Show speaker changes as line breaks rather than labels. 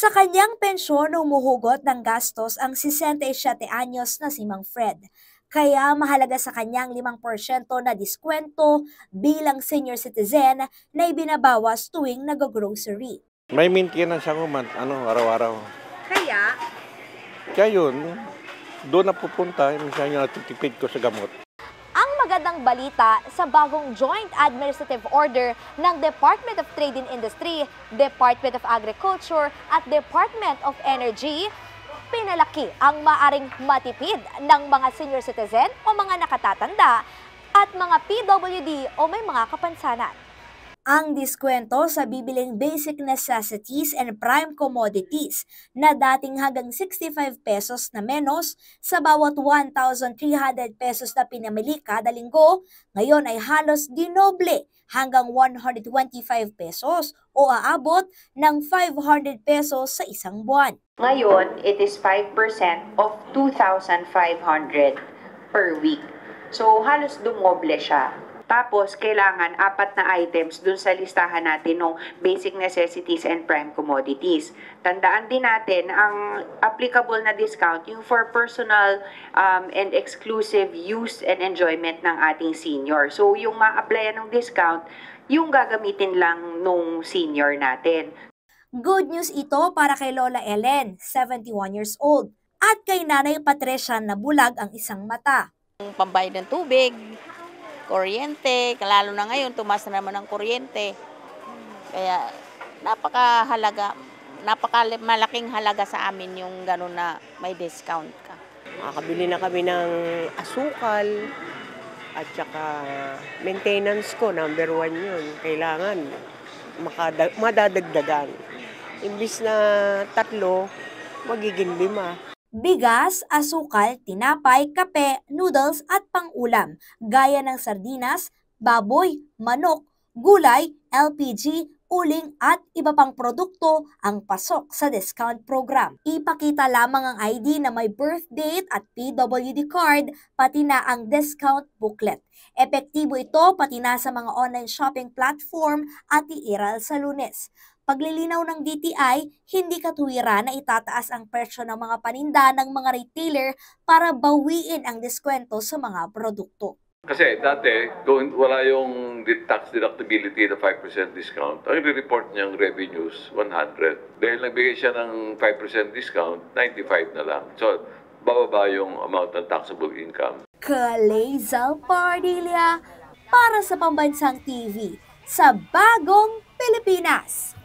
Sa kanyang pensyon humuhugot ng gastos ang 67 anyos na si Mang Fred. Kaya mahalaga sa kanyang 5% na diskwento bilang senior citizen na ibinabawas tuwing nag-grocery.
May maintenance ako araw-araw.
Kaya,
Kaya yun, doon na pupunta, minsan yung natitipid ko sa gamot.
ang magandang balita sa bagong Joint Administrative Order ng Department of Trade and Industry, Department of Agriculture at Department of Energy, pinalaki ang maaring matipid ng mga senior citizen o mga nakatatanda at mga PWD o may mga kapansanan. Ang diskwento sa bibiling basic necessities and prime commodities na dating hanggang 65 pesos na menos sa bawat 1,300 pesos na pinamili kada linggo, ngayon ay halos dinoble hanggang 125 pesos o aabot ng 500 pesos sa isang buwan.
Ngayon, it is 5% of 2,500 per week. So, halos dumoble siya. Tapos, kailangan 4 na items dun sa listahan natin ng basic necessities and prime commodities. Tandaan din natin, ang applicable na discount, yung for personal and exclusive use and enjoyment ng ating senior. So, yung ma-applyan ng discount, yung gagamitin lang nung senior natin.
Good news ito para kay Lola Ellen, 71 years old, at kay Nanay Patricia na bulag ang isang mata.
Pambayad ng tubig, kuryente, lalo na ngayon, tumaas na naman ang kuryente. Kaya malaking halaga sa amin yung gano'n na may discount ka.
Makakabili na kami ng asukal at saka maintenance ko, number 1 yun. Kailangan madadagdagan. Imbis na 3, magiging 5.
Bigas, asukal, tinapay, kape, noodles at pang-ulam, gaya ng sardinas, baboy, manok, gulay, LPG, uling at iba pang produkto ang pasok sa discount program. Ipakita lamang ang ID na may birth date at PWD card, pati na ang discount booklet. Epektibo ito pati na sa mga online shopping platform at iiral sa Lunes. Paglilinaw ng DTI, hindi katuwiran na itataas ang presyo ng mga paninda ng mga retailer para bawiin ang diskwento sa mga produkto.
Kasi dati, wala yung tax deductibility na 5% discount, ang report niyang revenues, 100. Dahil nagbigay siya ng 5% discount, 95 na lang. So, bababa yung amount ng taxable income.
Kalezal Pardilla para sa Pambansang TV sa Bagong Pilipinas.